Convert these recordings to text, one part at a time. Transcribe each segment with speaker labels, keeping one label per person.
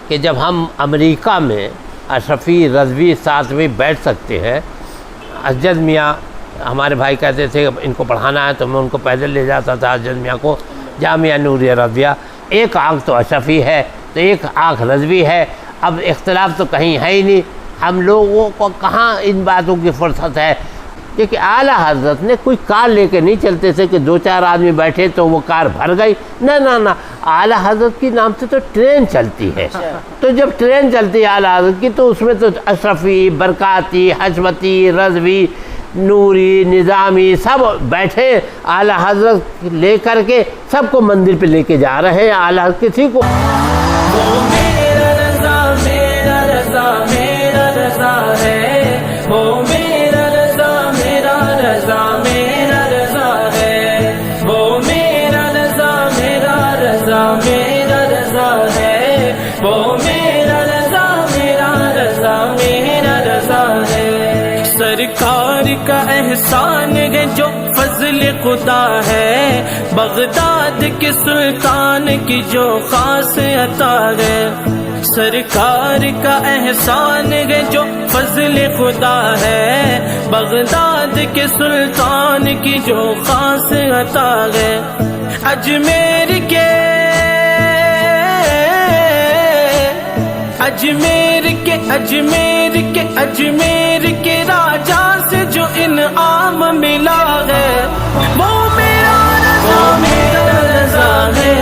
Speaker 1: کہ جب ہم امریکہ میں اشرفی رضوی ساتھ میں بیٹھ سکتے ہیں، اسجد میاں ہمارے بھائی کہتے تھے ان کو پڑھانا ہے تو میں ان کو پیدل لے جاتا تھا اسجد میاں کو جامعہ نوریہ رضویہ، ایک آنکھ تو اشرفی ہے تو ایک آنکھ رضوی ہے، اب اختلاف تو کہیں ہے ہی نہیں، ہم لوگوں کو کہاں ان باتوں کی فرصت ہے، کیونکہ اعلیٰ حضرت نے کوئی کار لے کے نہیں چلتے تھے کہ 2-4 آدمی بیٹھے تو وہ کار بھر گئی، نہ اعلیٰ حضرت کی نام سے تو ٹرین چلتی ہے، تو جب ٹرین چلتی ہے اعلیٰ حضرت کی تو اس میں تو اشرفی، برکاتی، حشمتی، رضوی، نوری، نظامی سب بیٹھے، اعلیٰ حضرت لے کر کے سب کو مندر پہ لے کے جا رہے ہیں، اعلیٰ حضرت کسی کو
Speaker 2: سرکار کا احسان ہے جو فضل خدا ہے، بغداد کے سلطان کی جو خاص عطا ہے، سرکار کا احسان ہے جو فضل خدا ہے، بغداد کے سلطان کی جو خاص عطا ہے، اجمیر کے راجا سے جو انعام ملا ہے وہ میرا رضا ہے۔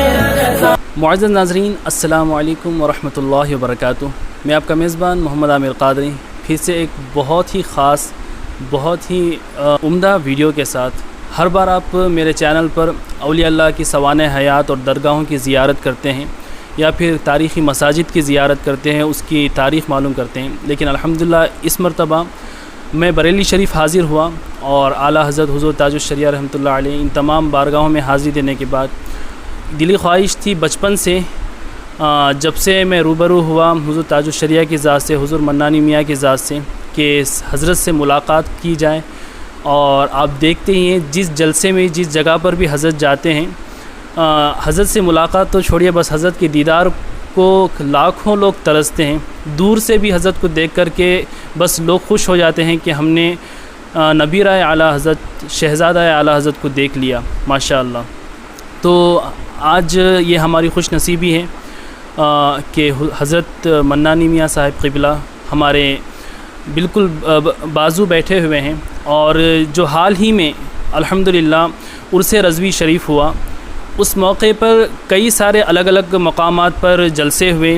Speaker 3: معزز ناظرین، السلام علیکم ورحمۃ اللہ وبرکاتہ۔ میں آپ کا میزبان محمد عامر قادری پھر سے ایک بہت ہی خاص، بہت ہی عمدہ ویڈیو کے ساتھ۔ ہر بار آپ میرے چینل پر اولیاء اللہ کی سوانح حیات اور درگاہوں کی زیارت کرتے ہیں یا پھر تاریخی مساجد کی زیارت کرتے ہیں، اس کی تاریخ معلوم کرتے ہیں، لیکن الحمدللہ اس مرتبہ میں بریلی شریف حاضر ہوا اور اعلیٰ حضرت حضور تاج الشریعہ رحمۃ اللہ علیہ ان تمام بارگاہوں میں حاضری دینے کے بعد دلی خواہش تھی بچپن سے، جب سے میں روبرو ہوا حضور تاج الشریعہ کی ذات سے، حضور منانی میاں کی ذات سے، کہ حضرت سے ملاقات کی جائے۔ اور آپ دیکھتے ہی ہیں جس جلسے میں جس جگہ پر بھی حضرت جاتے ہیں، حضرت سے ملاقات تو چھوڑیے، بس حضرت کے دیدار کو لاکھوں لوگ ترستے ہیں، دور سے بھی حضرت کو دیکھ کر کے بس لوگ خوش ہو جاتے ہیں کہ ہم نے نبی رائے اعلیٰ حضرت، شہزادہ اعلیٰ حضرت کو دیکھ لیا، ماشاءاللہ۔ تو آج یہ ہماری خوش نصیبی ہے کہ حضرت منانی میاں صاحب قبلہ ہمارے بالکل بازو بیٹھے ہوئے ہیں، اور جو حال ہی میں الحمدللہ عرس رضوی شریف ہوا، اس موقع پر کئی سارے الگ الگ مقامات پر جلسے ہوئے۔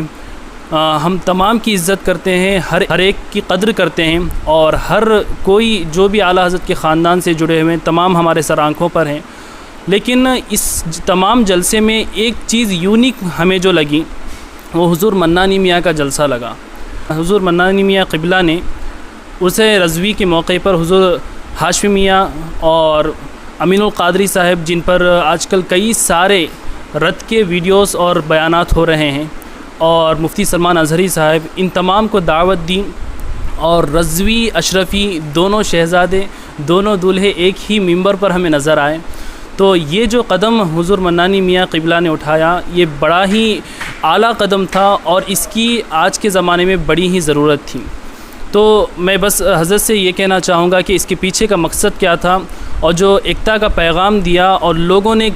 Speaker 3: ہم تمام کی عزت کرتے ہیں، ہر ایک کی قدر کرتے ہیں، اور ہر کوئی جو بھی اعلیٰ حضرت کے خاندان سے جڑے ہوئے ہیں تمام ہمارے سر آنکھوں پر ہیں، لیکن اس تمام جلسے میں ایک چیز یونیک ہمیں جو لگی وہ حضور منانی میاں کا جلسہ لگا۔ حضور منانی میاں قبلہ نے عرس رضوی کے موقع پر حضور ہاشمی میاں اور امین القادری صاحب، جن پر آج کل کئی سارے رد کے ویڈیوز اور بیانات ہو رہے ہیں، اور مفتی سلمان اظہری صاحب، ان تمام کو دعوت دی، اور رضوی اشرفی دونوں شہزادے، دونوں دولہے ایک ہی ممبر پر ہمیں نظر آئے۔ تو یہ جو قدم حضور منانی میاں قبلہ نے اٹھایا، یہ بڑا ہی اعلیٰ قدم تھا، اور اس کی آج کے زمانے میں بڑی ہی ضرورت تھی۔ تو میں بس حضرت سے یہ کہنا چاہوں گا کہ اس کے پیچھے کا مقصد کیا تھا، اور جو ایکتا کا پیغام دیا، اور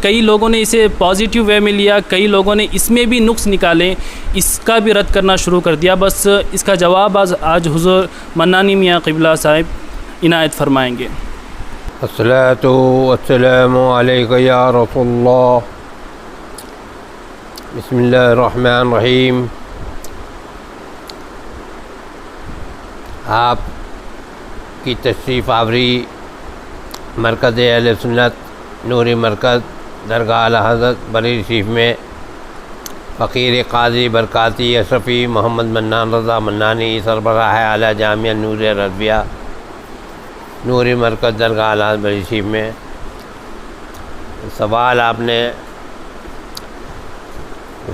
Speaker 3: کئی لوگوں نے اسے پازیٹیو وے میں لیا، کئی لوگوں نے اس میں بھی نقص نکالے، اس کا بھی رد کرنا شروع کر دیا۔ بس اس کا جواب آج حضور منانی میاں قبلہ صاحب عنایت فرمائیں گے۔
Speaker 1: الصلاۃ والسلام علیک یا رسول اللہ، بسم اللہ الرحمن الرحیم۔ آپ کی تشریف آوری مرکز اہل سنت نوری مرکز درگاہ اعلیٰ حضرت بریلی شریف میں فقیر قاضی برکاتی اشرفی محمد منان رضا منانی سربراہ اعلیٰ جامعہ نوریہ رضویہ نوری مرکز درگاہ اعلیٰ حضرت بریلی شریف میں، سوال آپ نے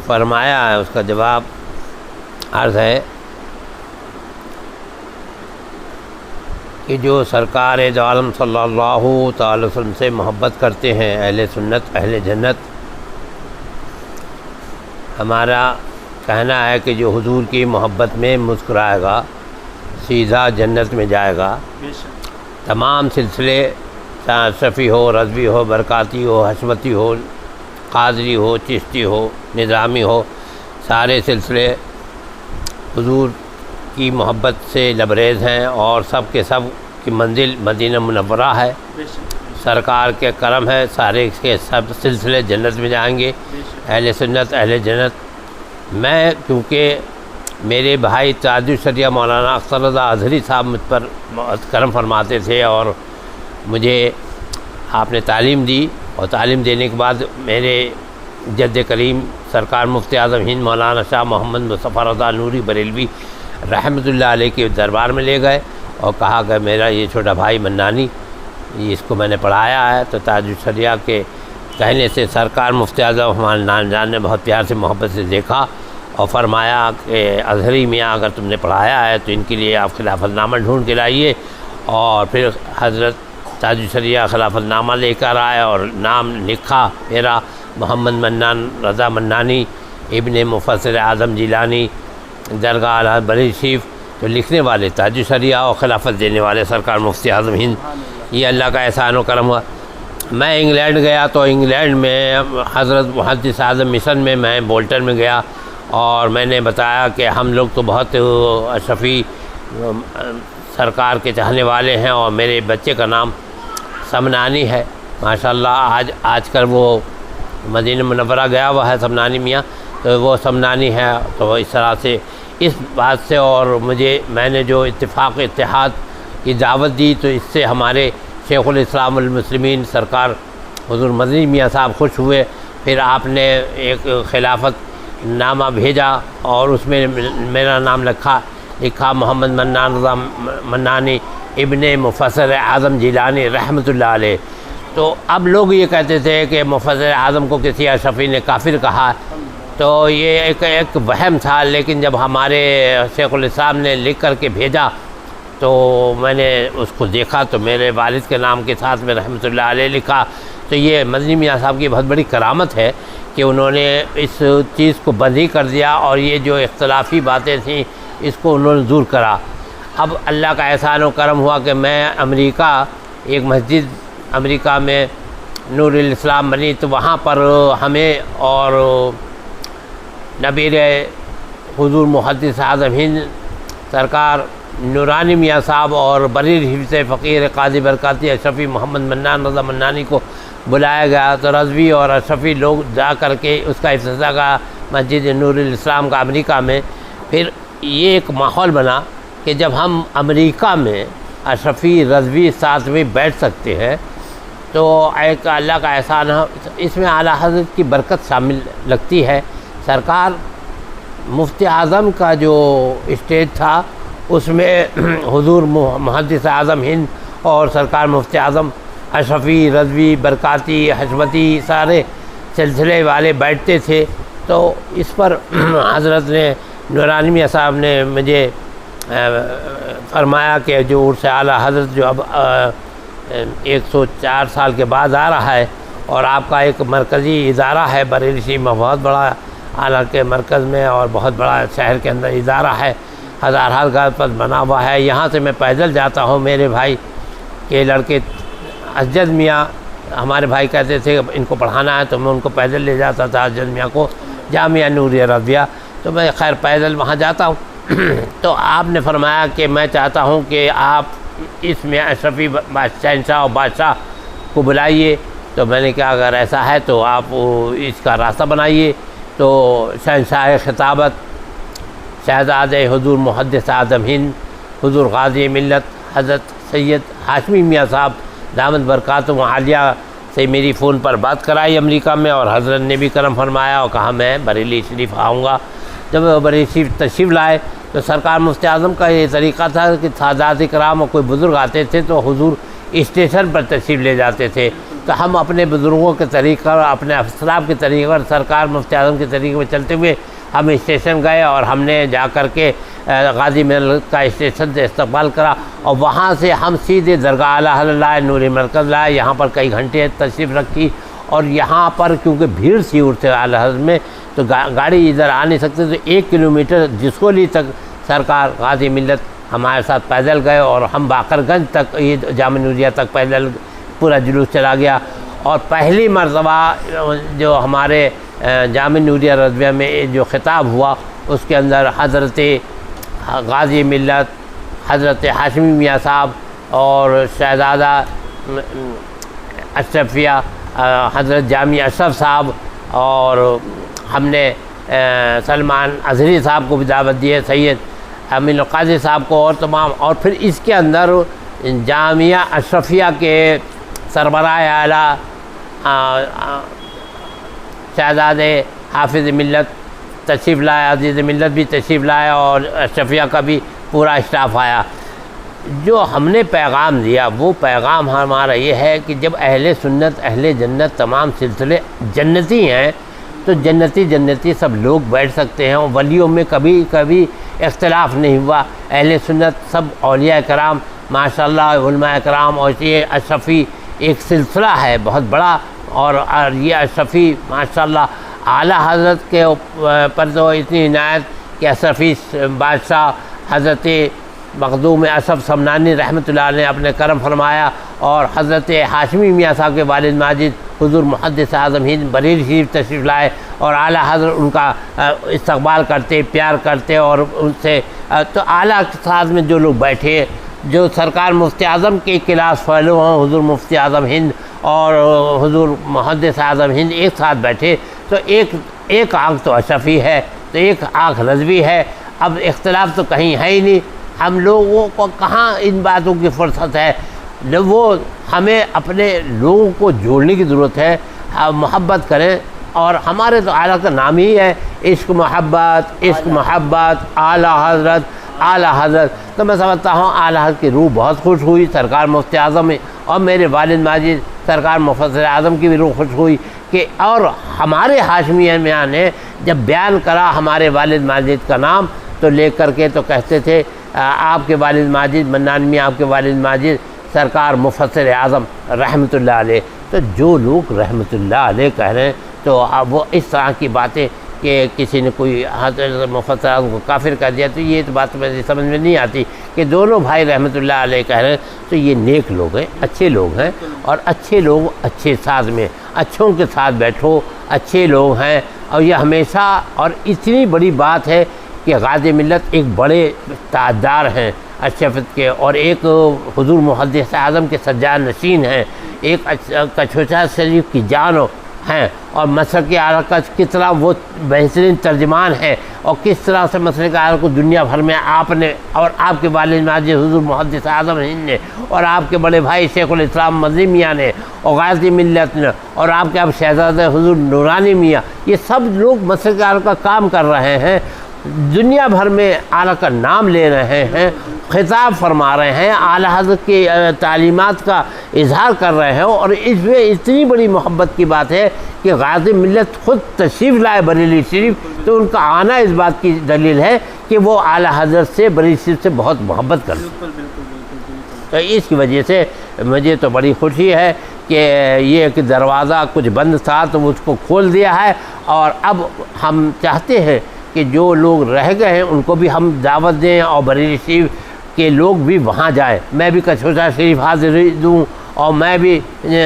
Speaker 1: فرمایا ہے اس کا جواب عرض ہے کہ جو سرکار دو عالم صلی اللہ تعالی وسلم سے محبت کرتے ہیں، اہل سنت اہل جنت، ہمارا کہنا ہے کہ جو حضور کی محبت میں مسکرائے گا سیدھا جنت میں جائے گا۔ تمام سلسلے چاہے اشرفی ہو، رضوی ہو، برکاتی ہو، حشمتی ہو، قادری ہو، چشتی ہو، نظامی ہو، سارے سلسلے حضور کی محبت سے لبریز ہیں اور سب کے سب کی منزل مدینہ منورہ ہے۔ سرکار کے کرم ہے، سارے کے سب سلسلے جنت میں جائیں گے، اہل سنت اہل جنت۔ میں کیونکہ میرے بھائی تاج الشریعہ مولانا اختر رضا اظہری صاحب مجھ پر بہت کرم فرماتے تھے اور مجھے آپ نے تعلیم دی، اور تعلیم دینے کے بعد میرے جد کریم سرکار مفتی اعظم ہند مولانا شاہ محمد مصطفیٰ رضا نوری بریلوی رحمۃ اللہ علیہ کے دربار میں لے گئے اور کہا کہ میرا یہ چھوٹا بھائی منانی اس کو میں نے پڑھایا ہے۔ تو تاج الشریعہ کے کہنے سے سرکار مفتی اعظم ہمارے نان جان نے بہت پیار سے محبت سے دیکھا اور فرمایا کہ اظہری میاں اگر تم نے پڑھایا ہے تو ان کے لیے آپ خلافت نامہ ڈھونڈ کے لائیے، اور پھر حضرت تاج الشریعہ خلافت نامہ لے کر آئے اور نام لکھا میرا محمد منان رضا منانی ابن مفسر اعظم جیلانی درگاہ الحضرت بریلی شریف۔ تو لکھنے والے تاج الشریعہ اور خلافت دینے والے سرکار مفتی اعظم ہند، یہ اللہ کا احسان و کرم ہوا۔ میں انگلینڈ گیا تو انگلینڈ میں حضرت محدث اعظم مشن میں میں بولٹن میں گیا اور میں نے بتایا کہ ہم لوگ تو بہت اشرفی سرکار کے چاہنے والے ہیں اور میرے بچے کا نام سمنانی ہے ماشاءاللہ۔ آج کل وہ مدینہ منورہ گیا ہوا ہے سمنانی میاں، تو وہ سمنانی ہے۔ تو اس طرح سے اس بات سے اور میں نے جو اتفاق اتحاد کی دعوت دی تو اس سے ہمارے شیخ الاسلام المسلمین سرکار حضور مدنی میاں صاحب خوش ہوئے۔ پھر آپ نے ایک خلافت نامہ بھیجا اور اس میں میرا نام لکھا محمد منان رضا منانی ابن مفسر اعظم جیلانی رحمۃ اللہ علیہ۔ تو اب لوگ یہ کہتے تھے کہ مفسر اعظم کو کسی اشرفی نے کافر کہا، تو یہ ایک وہم تھا، لیکن جب ہمارے شیخ الاسلام نے لکھ کر کے بھیجا تو میں نے اس کو دیکھا تو میرے والد کے نام کے ساتھ میں رحمۃ اللہ علیہ لکھا۔ تو یہ مدنی میاں صاحب کی بہت بڑی کرامت ہے کہ انہوں نے اس چیز کو بند ہی کر دیا اور یہ جو اختلافی باتیں تھیں اس کو انہوں نے دور کرا۔ اب اللہ کا احسان و کرم ہوا کہ میں امریکہ ایک مسجد امریکہ میں نور الاسلام بنی، تو وہاں پر ہمیں اور نبیر حضور محدث اعظم ہند سرکار نورانی میاں صاحب اور بریلی شریف سے فقیر قاضی برکاتی اشرفی محمد منان رضا منانی کو بلایا گیا۔ تو رضوی اور اشرفی لوگ جا کر کے اس کا افتتاح کا مسجد نور الاسلام کا امریکہ میں۔ پھر یہ ایک ماحول بنا کہ جب ہم امریکہ میں اشرفی رضوی ساتھ میں بیٹھ سکتے ہیں تو ایک اللہ کا احسان ہے، اس میں اعلیٰ حضرت کی برکت شامل لگتی ہے۔ سرکار مفتی اعظم کا جو اسٹیج تھا اس میں حضور محدث اعظم ہند اور سرکار مفتی اعظم اشرفی رضوی برکاتی حشمتی سارے سلسلے والے بیٹھتے تھے۔ تو اس پر حضرت نے نورانی میاں صاحب نے مجھے فرمایا کہ جو عرص اعلیٰ حضرت جو اب 104 سال کے بعد آ رہا ہے اور آپ کا ایک مرکزی ادارہ ہے بریلی شریف میں، بہت بڑا اعلیٰ کے مرکز میں اور بہت بڑا شہر کے اندر ادارہ ہے، ہزار گز پر بنا ہوا ہے۔ یہاں سے میں پیدل جاتا ہوں، میرے بھائی کے لڑکے اسجد میاں ہمارے بھائی کہتے تھے ان کو پڑھانا ہے تو میں ان کو پیدل لے جاتا تھا اسجد میاں کو جامعہ نوریہ رضویہ، تو میں خیر پیدل وہاں جاتا ہوں۔ تو آپ نے فرمایا کہ میں چاہتا ہوں کہ آپ اس میں اشرفی شہنشاہ اور بادشاہ کو بلائیے۔ تو میں نے کہا اگر ایسا ہے تو آپ اس کا راستہ بنائیے۔ تو شہنشاہ خطابت شہزاد حضور محدث اعظم ہند حضور غازی ملت حضرت سید ہاشمی میاں صاحب دامت برکاتہم عالیہ سے میری فون پر بات کرائی امریکہ میں، اور حضرت نے بھی کرم فرمایا اور کہا میں بریلی شریف آؤں گا۔ جب وہ بریلی شریف تشریف لائے تو سرکار مفتی اعظم کا یہ طریقہ تھا کہ سادات کرام اور کوئی بزرگ آتے تھے تو حضور اسٹیشن پر تشریف لے جاتے تھے۔ تو ہم اپنے بزرگوں کے طریقہ اور اپنے اسلاف کے طریقے اور سرکار مفتی اعظم کے طریقے میں چلتے ہوئے ہم اسٹیشن گئے اور ہم نے جا کر کے غازی ملت کا اسٹیشن سے استقبال کرا، اور وہاں سے ہم سیدھے درگاہ اعلیٰ حضرت لائے، نوری مرکز لائے، یہاں پر کئی گھنٹے تشریف رکھی۔ اور یہاں پر کیونکہ بھیڑ تھی عرص اعلیٰ حضرت میں تو گاڑی ادھر آ نہیں سکتے، تو 1 کلومیٹر جسکولی تک سرکار غازی ملت ہمارے ساتھ پیدل گئے، اور ہم باقر گنج تک یہ جامعہ نوریہ تک پیدل پورا جلوس چلا گیا۔ اور پہلی مرتبہ جو ہمارے جامعہ نوریہ رضویہ میں جو خطاب ہوا اس کے اندر حضرت غازی ملت، حضرت ہاشمی میاں صاحب اور شہزادہ اشرفیہ حضرت جامع اشرف صاحب، اور ہم نے سلمان اظہری صاحب کو بھی دعوت دی ہے، سید امین القاضی صاحب کو، اور تمام، اور پھر اس کے اندر جامعہ اشرفیہ کے سربراہ اعلیٰ شہزادے حافظ ملت تشریف لائے، عزیز ملت بھی تشریف لائے، اور اشرفیہ کا بھی پورا اسٹاف آیا۔ جو ہم نے پیغام دیا وہ پیغام ہمارا یہ ہے کہ جب اہل سنت اہل جنت تمام سلسلے جنتی ہیں تو جنتی سب لوگ بیٹھ سکتے ہیں، اور ولیوں میں کبھی اختلاف نہیں ہوا۔ اہل سنت سب اولیاء کرام ماشاءاللہ، علماء کرام، اور یہ اشرفی ایک سلسلہ ہے بہت بڑا، اور یہ اشرفی ماشاءاللہ اعلیٰ حضرت کے پر تو اتنی عنایت کہ اشرفی بادشاہ حضرت مخدوم اشرف سمنانی رحمۃ اللہ علیہ نے اپنے کرم فرمایا، اور حضرت ہاشمی میاں صاحب کے والد ماجد حضور محدث اعظم ہند بریلی شریف تشریف لائے، اور اعلیٰ حضرت ان کا استقبال کرتے، پیار کرتے، اور ان سے تو اعلیٰ کے ساتھ میں جو لوگ بیٹھے، جو سرکار مفتی اعظم کے کلاس فیلو ہوں، حضور مفتی اعظم ہند اور حضور محدث اعظم ہند ایک ساتھ بیٹھے، تو ایک آنکھ تو اشرفی ہے، تو ایک آنکھ رضوی ہے۔ اب اختلاف تو کہیں ہے ہی نہیں، ہم لوگوں کو کہاں ان باتوں کی فرصت ہے؟ وہ ہمیں اپنے لوگوں کو جوڑنے کی ضرورت ہے، محبت کریں، اور ہمارے تو اعلیٰ کا نام ہی ہے عشق محبت اعلیٰ حضرت، تو میں سمجھتا ہوں اعلیٰ حضرت کی روح بہت خوش ہوئی، سرکار مفتی اعظم اور میرے والد ماجد سرکار مفسر اعظم کی بھی روح خوش ہوئی کہ، اور ہمارے ہاشمی میاں نے جب بیان کرا ہمارے والد ماجد کا نام تو لے کر کے تو کہتے تھے آپ کے والد ماجد منان میاں، آپ کے والد ماجد سرکار مفسر اعظم رحمۃ اللہ علیہ۔ تو جو لوگ رحمۃ اللہ علیہ کہہ رہے ہیں تو اب وہ اس طرح کی باتیں کہ کسی نے کوئی حضرت مفسر اعظم کو کافر کر دیا، تو یہ تو بات مجھے سمجھ میں نہیں آتی کہ دونوں بھائی رحمۃ اللہ علیہ کہہ رہے ہیں، تو یہ نیک لوگ ہیں، اچھے لوگ ہیں، اور اچھے لوگ اچھے ساتھ میں، اچھوں کے ساتھ بیٹھو، اچھے لوگ ہیں، اور یہ ہمیشہ، اور اتنی بڑی بات ہے کہ غازی ملت ایک بڑے تاجدار ہیں اشرفت کے، اور ایک حضور محدث اعظم کے سجاد نشین ہیں، ایک کچھوچا شریف کی جان ہیں، اور مسلک اعلیٰ کا کس طرح وہ بہترین ترجمان ہیں، اور کس طرح سے مسلک اعلیٰ کو دنیا بھر میں آپ نے اور آپ کے والد ماجد حضور محدث اعظم ہند نے، اور آپ کے بڑے بھائی شیخ الاسلام مدنی میاں نے، اور غازی ملت نے، اور آپ کے اب شہزادہ حضور نورانی میاں، یہ سب لوگ مسلک اعلیٰ کا کام کر رہے ہیں، دنیا بھر میں اعلیٰ کا نام لے رہے ہیں، خطاب فرما رہے ہیں، اعلیٰ حضرت کی تعلیمات کا اظہار کر رہے ہیں، اور اس میں اتنی بڑی محبت کی بات ہے کہ غازی ملت خود تشریف لائے بریلی شریف، تو ان کا آنا اس بات کی دلیل ہے کہ وہ اعلیٰ حضرت سے بریلی شریف سے بہت محبت کرتے ہیں۔ تو اس کی وجہ سے مجھے تو بڑی خوشی ہے کہ یہ ایک دروازہ کچھ بند تھا تو اس کو کھول دیا ہے، اور اب ہم چاہتے ہیں کہ جو لوگ رہ گئے ہیں ان کو بھی ہم دعوت دیں، اور بریلی شریف کے لوگ بھی وہاں جائیں۔ میں بھی کچھوچا شریف حاضری دوں، اور میں بھی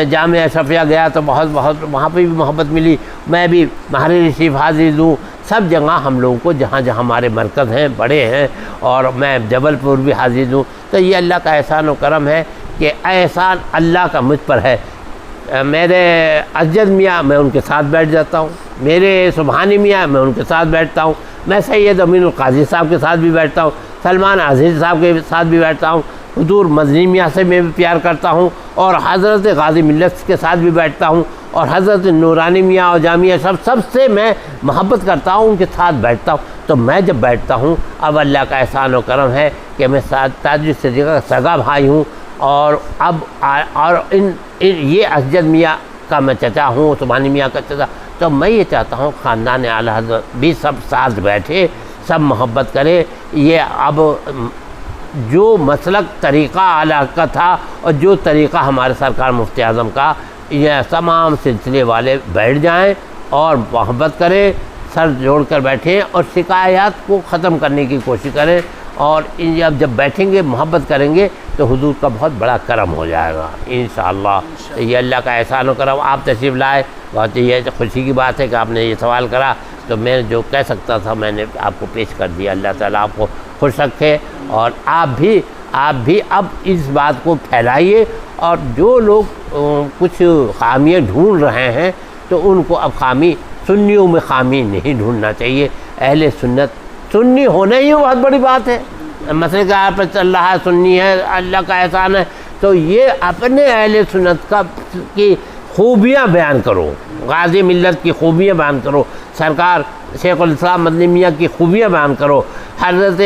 Speaker 1: جامعہ اشرفیہ گیا تو بہت وہاں پہ بھی محبت ملی، میں بھی بریلی شریف حاضری دوں، سب جگہ ہم لوگوں کو جہاں جہاں ہمارے مرکز ہیں بڑے ہیں، اور میں جبل پور بھی حاضری دوں۔ تو یہ اللہ کا احسان و کرم ہے کہ احسان اللہ کا مجھ پر ہے۔ میرے اسجد میاں میں ان کے ساتھ بیٹھ جاتا ہوں، میرے سبحانی میاں میں ان کے ساتھ بیٹھتا ہوں، میں سید امین القاضی صاحب کے ساتھ بھی بیٹھتا ہوں، سلمان اظہری صاحب کے ساتھ بھی بیٹھتا ہوں، حضور مدنی میاں سے میں بھی پیار کرتا ہوں، اور حضرت غازی ملت کے ساتھ بھی بیٹھتا ہوں، اور حضرت نورانی میاں اور جامعہ سب سے میں محبت کرتا ہوں، ان کے ساتھ بیٹھتا ہوں۔ تو میں جب بیٹھتا ہوں، اب اللہ کا احسان و کرم ہے کہ میں تاج صدیقہ کا سگا بھائی ہوں، اور اب یہ اسجد میاں کا میں چچا ہوں، سبحانی میاں کا چچا، تو میں یہ چاہتا ہوں خاندان اعلیٰ حضرت بھی سب ساتھ بیٹھے، سب محبت کرے۔ یہ اب جو مسلک طریقہ اعلیٰ کا تھا اور جو طریقہ ہمارے سرکار مفتی اعظم کا، یہ تمام سلسلے والے بیٹھ جائیں اور محبت کریں، سر جوڑ کر بیٹھیں اور شکایات کو ختم کرنے کی کوشش کریں، اور جب بیٹھیں گے محبت کریں گے تو حضور کا بہت بڑا کرم ہو جائے گا انشاءاللہ۔ یہ اللہ کا احسان و کرم، آپ تشریف لائے، بہت یہ خوشی کی بات ہے کہ آپ نے یہ سوال کرا، تو میں جو کہہ سکتا تھا میں نے آپ کو پیش کر دیا۔ اللہ تعالیٰ آپ کو خوش رکھے، اور آپ بھی اب اس بات کو پھیلائیے، اور جو لوگ کچھ خامیاں ڈھونڈ رہے ہیں تو ان کو اب سنیوں میں خامی نہیں ڈھونڈنا چاہیے۔ اہل سنت سنی ہونا ہی بہت بڑی بات ہے، مسئلے کا آپ پر چل رہا ہے سنی ہے، اللہ کا احسان ہے، تو یہ اپنے اہل سنت کی خوبیاں بیان کرو، غازی ملت کی خوبیاں بیان کرو، سرکار شیخ الاسلام مدنی میاں کی خوبیاں بیان کرو، حضرت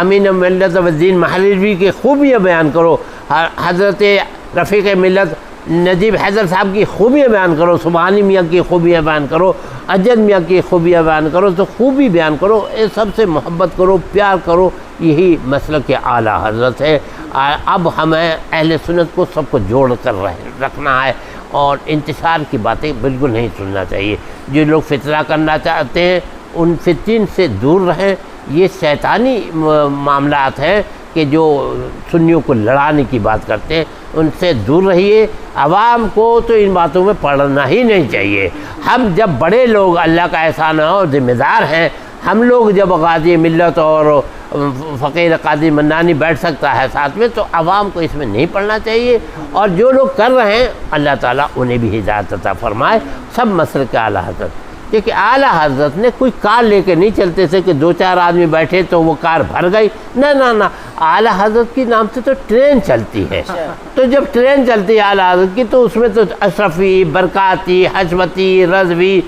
Speaker 1: امین ملت الدین مہرجوی کی خوبیاں بیان کرو، حضرت رفیق ملت نجیب حیدر صاحب کی خوبیاں بیان کرو، سبحانی میاں کی خوبیاں بیان کرو، اجد میاں کی خوبیاں بیان کرو، تو خوبی بیان کرو، سب سے محبت کرو، پیار کرو، یہی مسلک اعلیٰ حضرت ہے۔ اب ہمیں اہل سنت کو سب کو جوڑ کر رکھنا ہے، اور انتشار کی باتیں بالکل نہیں سننا چاہیے۔ جو لوگ فتنہ کرنا چاہتے ہیں ان فتن سے دور رہیں، یہ شیطانی معاملات ہیں کہ جو سنیوں کو لڑانے کی بات کرتے ہیں، ان سے دور رہیے۔ عوام کو تو ان باتوں میں پڑھنا ہی نہیں چاہیے۔ ہم جب بڑے لوگ اللہ کا احسان اور ذمہ دار ہیں، ہم لوگ جب غازی ملت اور فقیر قادری منانی بیٹھ سکتا ہے ساتھ میں، تو عوام کو اس میں نہیں پڑھنا چاہیے، اور جو لوگ کر رہے ہیں اللہ تعالیٰ انہیں بھی ہدایت عطا فرمائے۔ سب مسلک اعلیٰ حضرت، دیکھیں اعلیٰ حضرت نے کوئی کار لے کے نہیں چلتے تھے کہ 2-4 آدمی بیٹھے تو وہ کار بھر گئی، نہ، اعلیٰ حضرت کی نام سے تو ٹرین چلتی ہے، تو جب ٹرین چلتی ہے اعلیٰ حضرت کی تو اس میں تو اشرفی، برکاتی، حشمتی، رضوی،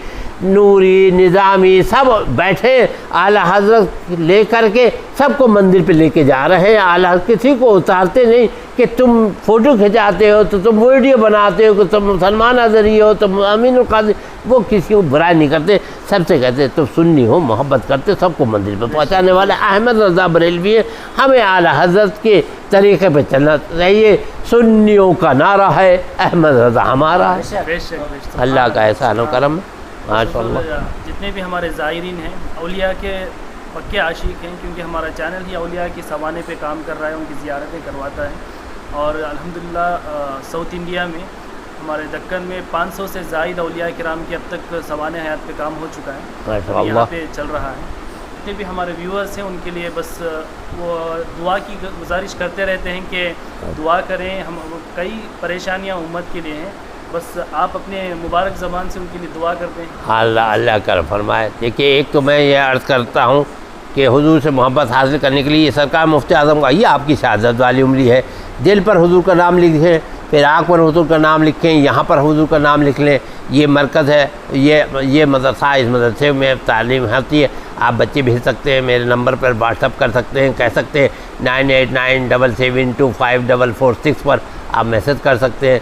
Speaker 1: نوری، نظامی سب بیٹھے، اعلیٰ حضرت لے کر کے سب کو مندر پہ لے کے جا رہے ہیں۔ اعلیٰ حضرت کسی کو اتارتے نہیں کہ تم فوٹو کھنچاتے ہو تو تم ویڈیو بناتے ہو کہ تم سلمان اظہری ہو، تم امین القادری، وہ کسی کو برائی نہیں کرتے، سب سے کہتے تم سنی ہو، محبت کرتے، سب کو مندر پہ پہنچانے والے احمد رضا بریلوی ہیں۔ ہمیں اعلیٰ حضرت کے طریقے پہ چلنا چاہیے، سنیوں کا نعرہ ہے، احمد رضا ہمارا ہے۔ اللہ کا احسان و کرم، ماشاء اللہ۔
Speaker 3: جتنے بھی ہمارے زائرین ہیں اولیاء کے پکے عاشق ہیں، کیونکہ ہمارا چینل ہی اولیاء کے سوانے پہ کام کر رہا ہے، ان کی زیارتیں کرواتا ہے، اور الحمدللہ ساؤتھ انڈیا میں ہمارے دکن میں 500 سے زائد اولیاء کرام کی اب تک سوانح حیات پہ کام ہو چکا ہے، یہاں پہ چل رہا ہے۔ جتنے بھی ہمارے ویورز ہیں ان کے لیے بس وہ دعا کی گزارش کرتے رہتے ہیں کہ دعا کریں، ہم کئی پریشانیاں امت کے لیے ہیں، بس آپ اپنے مبارک زبان سے ان کے لیے دعا کرتے ہیں۔
Speaker 1: اللہ کرم فرمائے۔ دیکھیے ایک تو میں یہ عرض کرتا ہوں کہ حضور سے محبت حاصل کرنے کے لیے یہ سرکار مفتی اعظم کا یہ آپ کی شہادت والی عمری ہے، دل پر حضور کا نام لکھیں، پھر آنکھ پر حضور کا نام لکھیں، یہاں پر حضور کا نام لکھ لیں، یہ مرکز ہے، یہ مدرسہ، اس مدرسے میں تعلیم ہوتی ہے۔ آپ بچے بھیج سکتے ہیں، میرے نمبر پر واٹس اپ کر سکتے ہیں، کہہ سکتے ہیں 9897725446 پر آپ میسج کر سکتے ہیں۔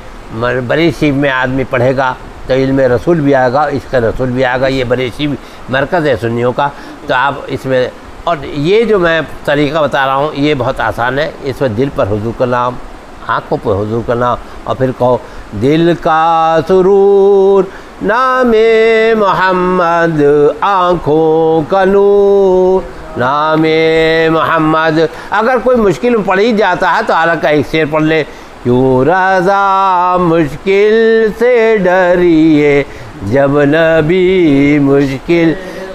Speaker 1: بڑی شیب میں آدمی پڑھے گا تو علم رسول بھی آئے گا، عشق رسول بھی آئے گا، یہ بڑی شیب مرکز ہے سنیوں کا، تو آپ اس میں، اور یہ جو میں طریقہ بتا رہا ہوں یہ بہت آسان ہے، اس میں دل پر حضور کا نام، آنکھوں پر حضور کا نام، اور پھر کہو دل کا سرور نام محمد، آنکھوں کا نور نام محمد۔ اگر کوئی مشکل میں پڑھ ہی جاتا ہے تو اعلیٰ کا ایک شعر پڑھ لیں، کیوں رضا مشکل سے ڈریے جب نبی مشکل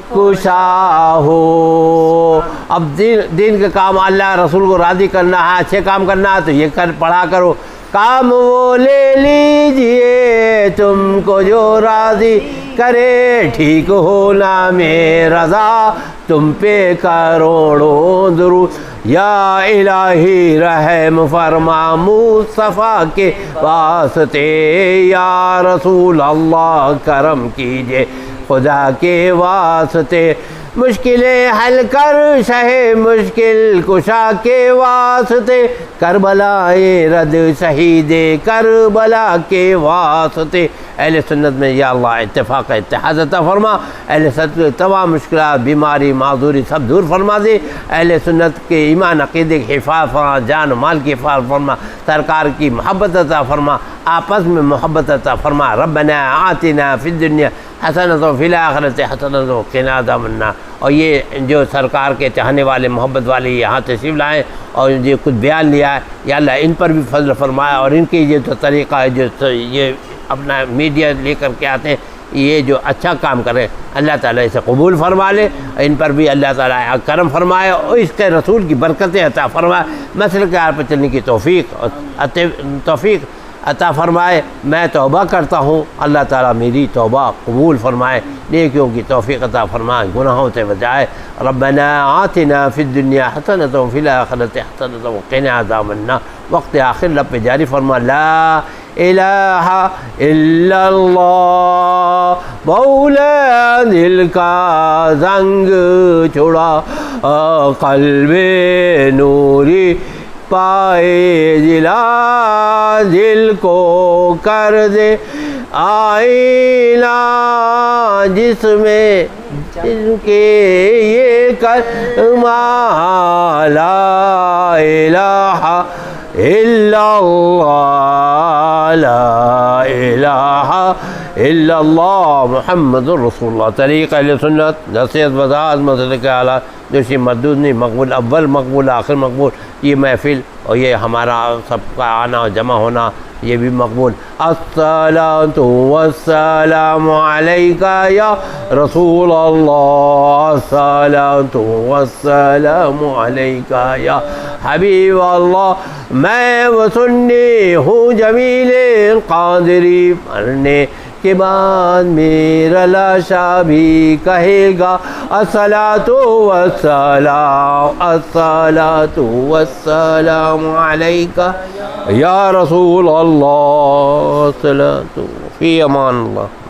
Speaker 1: کشا ہو۔ اب دین کا کام اللہ رسول کو راضی کرنا ہے، اچھے کام کرنا ہے تو یہ پڑھا کرو، کام وہ لے لیجئے تم کو جو راضی کرے، ٹھیک ہونا میں رضا تم پہ کروڑوں درود، یا الہی رحم فرما مصطفیٰ کے واسطے، یا رسول اللہ کرم کیجئے خدا کے واسطے، مشکلیں حل کر شہ مشکل کشا کے واسطے، کربلائے رد شہید کربلا کے واسطے۔ اہل سنت میں یا اللہ اتفاق اتحاد عطا فرما، اہل سنت تمام مشکلات، بیماری، معذوری سب دور فرما دے، اہل سنت کے ایمان عقیدے کی حفاظت فرما، جان و مال کی حفاظت فرما، سرکار کی محبت عطا فرما، آپس میں محبت عطا فرما۔ ربنا آتنا فی الدنیا حسنۃ وفی الآخرۃ حسنۃ وقنا عذاب النار۔ اور یہ جو سرکار کے چاہنے والے محبت والے یہاں تشریف لائیں اور یہ کچھ بیان لیا ہے، یا اللہ ان پر بھی فضل فرمایا، اور ان کی یہ جو طریقہ ہے جو یہ اپنا میڈیا لے کر کے آتے ہیں، یہ جو اچھا کام کریں اللہ تعالیٰ اسے قبول فرما لے، ان پر بھی اللہ تعالیٰ کرم فرمائے اور اس کے رسول کی برکتیں عطا فرمائے، مسلک کے پر چلنے کی توفیق عطا فرمائے۔ میں توبہ کرتا ہوں، اللہ تعالیٰ میری توبہ قبول فرمائے، نیکیوں کی توفیق عطا فرمائے، گناہوں سے بچائے۔ ربنا آتنا فی الدنیا حسنۃ وفی الآخرۃ حسنۃ وقنا عذاب النار۔ وقت آخر لب پہ جاری فرما، لا الہ الا اللہ، مولا دل کا زنگ چھڑا، قلب نوری پائے جلا، دل کو کر دے آئینہ جس میں جن کے یہ کلمہ لا الہ الا اللہ، لا الہ الا اللہ محمد رسول اللہ۔ طریقہ اہل سنت، نصیحت وضاحت مسلک اعلیٰ، دوسری مردود نہیں، مقبول اول مقبول آخر مقبول۔ یہ محفل اور یہ ہمارا سب کا آنا اور جمع ہونا یہ بھی مقبول۔ الصلاۃ والسلام علیک یا رسول اللہ، الصلاۃ والسلام علیک یا حبیب اللہ۔ میں وہ سنی ہوں جمیل قادری، مرنے کے بعد میرا لاشا بھی کہے گا الصلاۃ والسلام، الصلاۃ والسلام علیک یا رسول اللہ، الصلاۃ فی امان اللہ۔